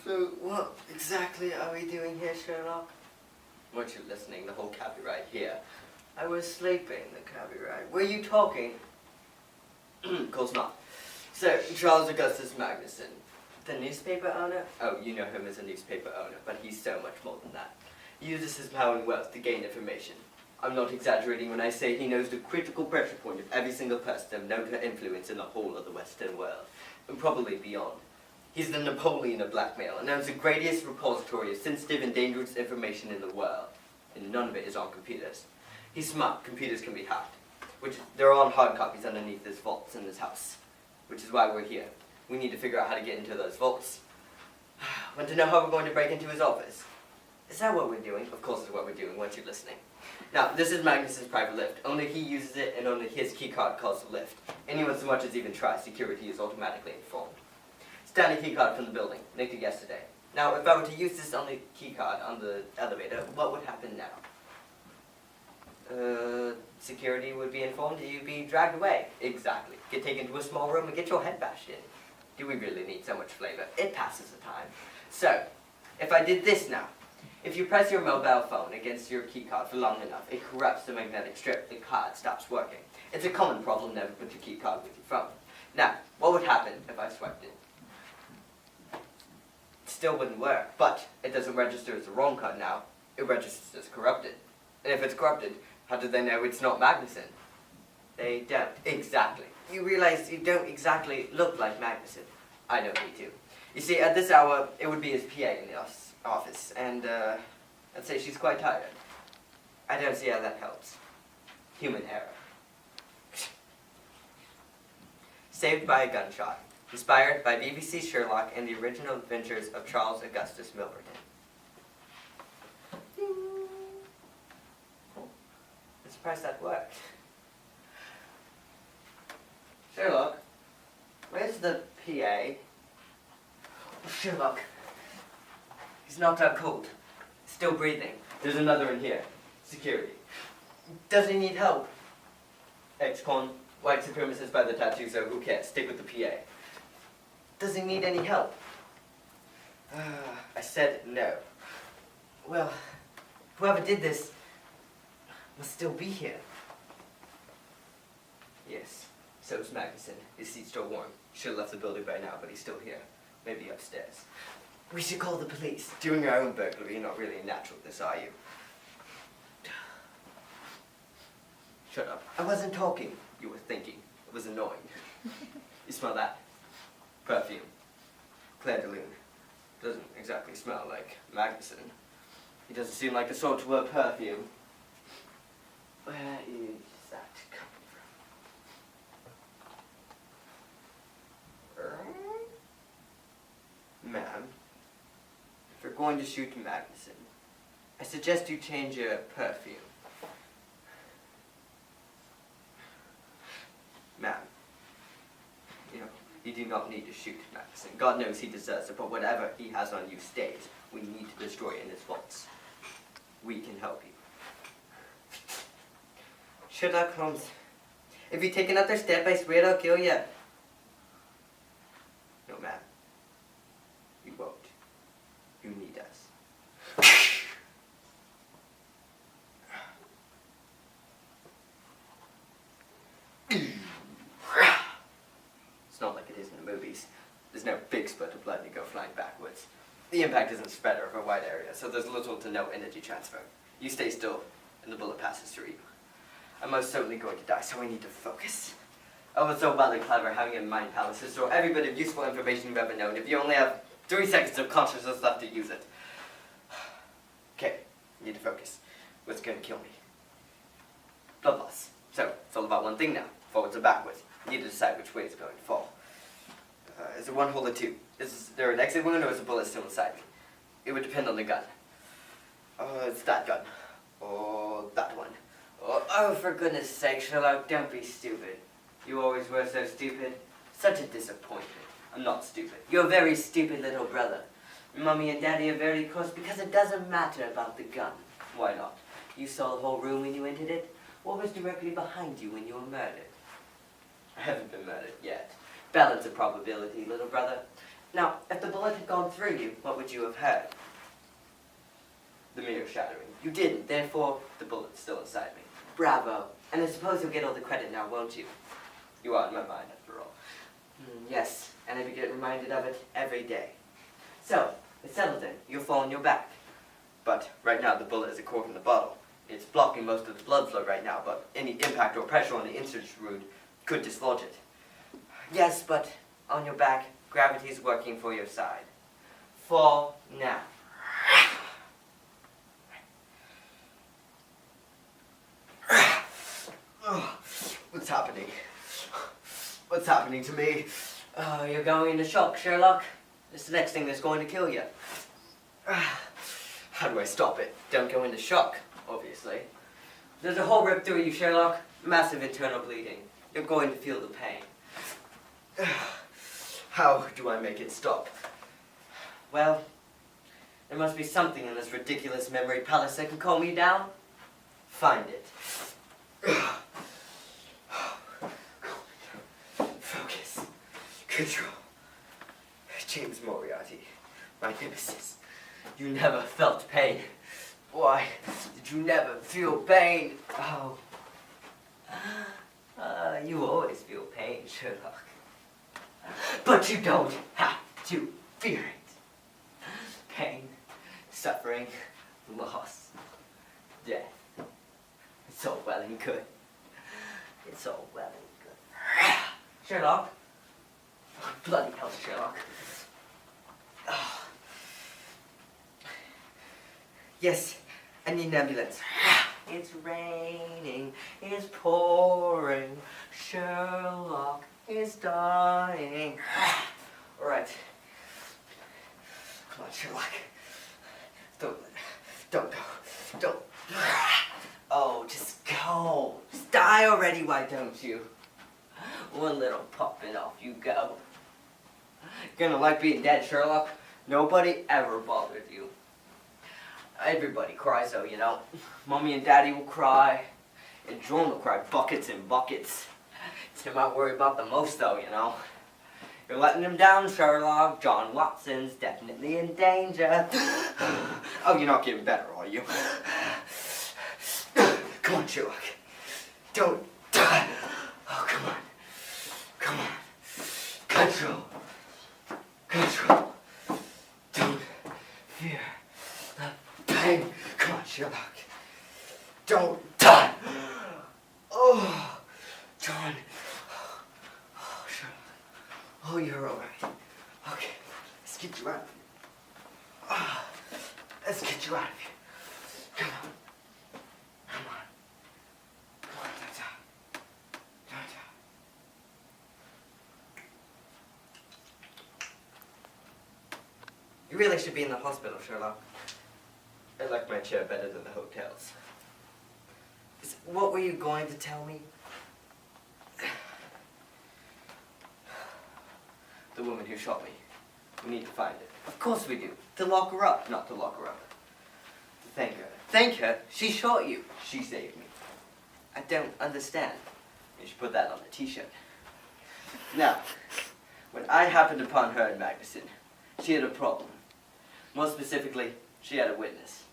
So, what exactly are we doing here, Sherlock? Weren't you listening? The whole cabbie ride here. I was sleeping, the cabbie ride. Were you talking? Of course not. So, Charles Augustus Magnuson, the newspaper owner? Oh, you know him as a newspaper owner, but he's so much more than that. He uses his power and wealth to gain information. I'm not exaggerating when I say he knows the critical pressure point of every single person known to influence in the whole of the Western world, and probably beyond. He's the Napoleon of blackmail, and owns the greatest repository of sensitive and dangerous information in the world, and none of it is on computers. He's smart. Computers can be hacked, which they're on hard copies underneath his vaults in his house, which is why we're here. We need to figure out how to get into those vaults. Want to know how we're going to break into his office? Is that what we're doing? Of course it's what we're doing, weren't you listening? Now, this is Magnus's private lift. Only he uses it, and only his keycard calls the lift. Anyone so much as even tries, security is automatically informed. Standing keycard from the building, nicked it yesterday. Now, if I were to use this only keycard on the elevator, what would happen now? Security would be informed, you'd be dragged away. Exactly. Get taken to a small room and get your head bashed in. Do we really need so much flavor? It passes the time. So, if I did this now, if you press your mobile phone against your keycard for long enough, it corrupts the magnetic strip. The card stops working. It's a common problem. Never put your keycard with your phone. Now, what would happen if I swiped it? It still wouldn't work, but it doesn't register as the wrong card now. It registers as corrupted. And if it's corrupted, how do they know it's not Magnuson? They don't. Exactly. You realize you don't exactly look like Magnuson. I don't need to. You see, at this hour, it would be his PA in the office, and I'd say she's quite tired. I don't see how that helps. Human error. Saved by a Gunshot. Inspired by BBC Sherlock and the original adventures of Charles Augustus Milverton. I'm surprised that worked. Sherlock, where's the PA? Oh, Sherlock. He's knocked out cold. Still breathing. There's another in here. Security. Does he need help? Ex-con, white supremacist by the tattoo, so who cares? Stick with the PA. Does he need any help? I said no. Well, whoever did this must still be here. Yes, so's Magnuson. His seat's still warm. Should have left the building by now, but he's still here. Maybe upstairs. We should call the police. Doing your own burglary, you're not really natural at this, are you? Shut up. I wasn't talking. You were thinking. It was annoying. You smell that? Perfume. Claire de Lune. Doesn't exactly smell like Magnuson. He doesn't seem like the sort to wear perfume. Where is that coming from? Ma'am, if you're going to shoot Magnuson, I suggest you change your perfume. Ma'am, you do not need to shoot Magnuson. God knows he deserves it, but whatever he has on you stays. We need to destroy it in his vaults. We can help you. Sherlock Holmes, if you take another step, I swear I'll kill you. No, ma'am. You won't. You need us. It's not like it is in the movies. There's no big spurt of blood and you go flying backwards. The impact isn't spread over a wide area, so there's little to no energy transfer. You stay still, and the bullet passes through you. I'm most certainly going to die, so I need to focus. Oh, it's so well and clever having a mind palace to store every bit of useful information you've ever known if you only have 3 seconds of consciousness left to use it. Okay, need to focus. What's going to kill me? Blood loss. So, it's all about one thing now. Forwards or backwards. You need to decide which way it's going to fall. Is it one hole or two? Is there an exit wound or is the bullet still inside me? It would depend on the gun. It's that gun. Or that one. Oh, for goodness sake, Sherlock, don't be stupid. You always were so stupid. Such a disappointment. I'm not stupid. You're a very stupid little brother. Mommy and Daddy are very close because it doesn't matter about the gun. Why not? You saw the whole room when you entered it. What was directly behind you when you were murdered? I haven't been murdered yet. Balance of probability, little brother. Now, if the bullet had gone through you, what would you have heard? The mirror shattering. You didn't, therefore the bullet's still inside me. Bravo. And I suppose you'll get all the credit now, won't you? You are in my mind, after all. Yes, and I get reminded of it every day. So, it's settled then. You'll fall on your back. But right now the bullet is a cork in the bottle. It's blocking most of the blood flow right now, but any impact or pressure on the insertion wound could dislodge it. Yes, but on your back, gravity's working for your side. Fall now. What's happening? What's happening to me? Oh, you're going into shock, Sherlock. It's the next thing that's going to kill you. How do I stop it? Don't go into shock, obviously. There's a hole ripped through you, Sherlock. Massive internal bleeding. You're going to feel the pain. How do I make it stop? Well, there must be something in this ridiculous memory palace that can calm you down. Find it. Focus. Control. James Moriarty, my nemesis. You never felt pain. Why did you never feel pain? Oh. You always feel pain, Sherlock. But you don't have to fear it. Pain, suffering, loss, death. It's all well and good. It's all well and good. Sherlock? Bloody hell, Sherlock. Yes, I need an ambulance. It's raining, it's pouring, Sherlock is dying. All right. Come on, Sherlock. Don't go. Don't. Oh, just go. Just die already, why don't you? One little pop and off you go. You're gonna like being dead, Sherlock. Nobody ever bothered you. Everybody cries though, you know. Mommy and Daddy will cry. And John will cry buckets and buckets. It's him I worry about the most though, you know. You're letting him down, Sherlock. John Watson's definitely in danger. Oh, you're not getting better, are you? Come on, Sherlock. Don't die. Oh, come on. Come on. Control. Control. Don't fear the pain. Come on, Sherlock. Don't die. Oh, John. Oh, Sherlock. Oh, you're all right. Okay, let's get you out of here. Oh, let's get you out of here. Come on. Come on. Come on, don't die. Don't die. You really should be in the hospital, Sherlock. I like my chair better than the hotel's. What were you going to tell me? The woman who shot me. We need to find it. Of course we do. To lock her up. Not to lock her up. To thank her. Thank her. She shot you. She saved me. I don't understand. You should put that on the t-shirt. Now, when I happened upon her in Magnuson, she had a problem. More specifically, she had a witness.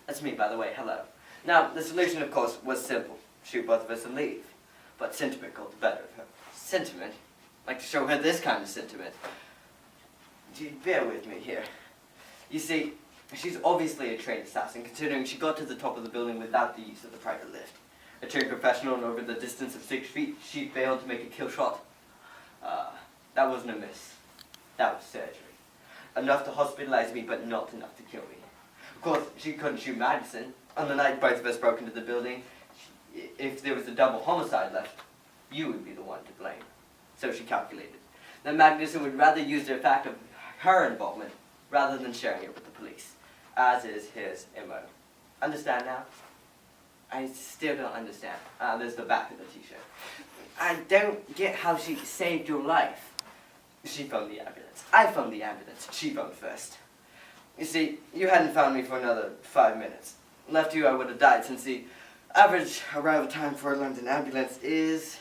That's me, by the way. Hello. Now, the solution, of course, was simple. Shoot both of us and leave. But sentiment got the better of her. Sentiment? I'd like to show her this kind of sentiment. Bear with me here. You see, she's obviously a trained assassin, considering she got to the top of the building without the use of the private lift. A trained professional, and over the distance of 6 feet, she failed to make a kill shot. That wasn't a miss. That was surgery. Enough to hospitalize me, but not enough to kill me. Of course, she couldn't shoot Madison. On the night both of us broke into the building, if there was a double homicide left, you would be the one to blame. So she calculated that Magnuson would rather use the fact of her involvement rather than sharing it with the police, as is his MO. Understand now? I still don't understand. There's the back of the t-shirt. I don't get how she saved your life. She phoned the ambulance. I phoned the ambulance. She phoned first. You see, you hadn't found me for another 5 minutes. Left you, I would have died, since the average arrival time for a London ambulance is...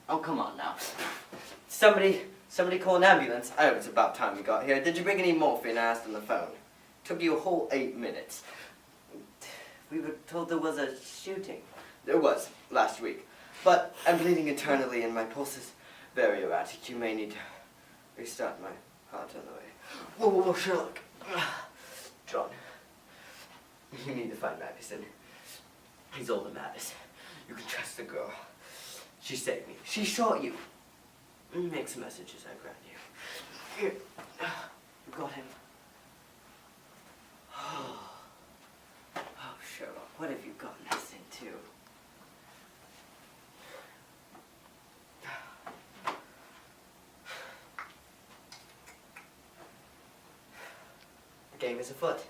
Oh, come on now. Somebody Somebody call an ambulance? Oh, it's about time we got here. Did you bring any morphine? I asked on the phone. Took you a whole 8 minutes. We were told there was a shooting. There was, last week. But I'm bleeding internally and my pulse is very erratic. You may need to restart my heart on the way. Whoa, whoa, whoa, Sherlock. John, you need to find Madison. He's all that matters. You can trust the girl. She saved me. She shot you. Mixed messages, I grant you. Here. You got him. Oh, Sherlock, what have you gotten us into? The game is afoot.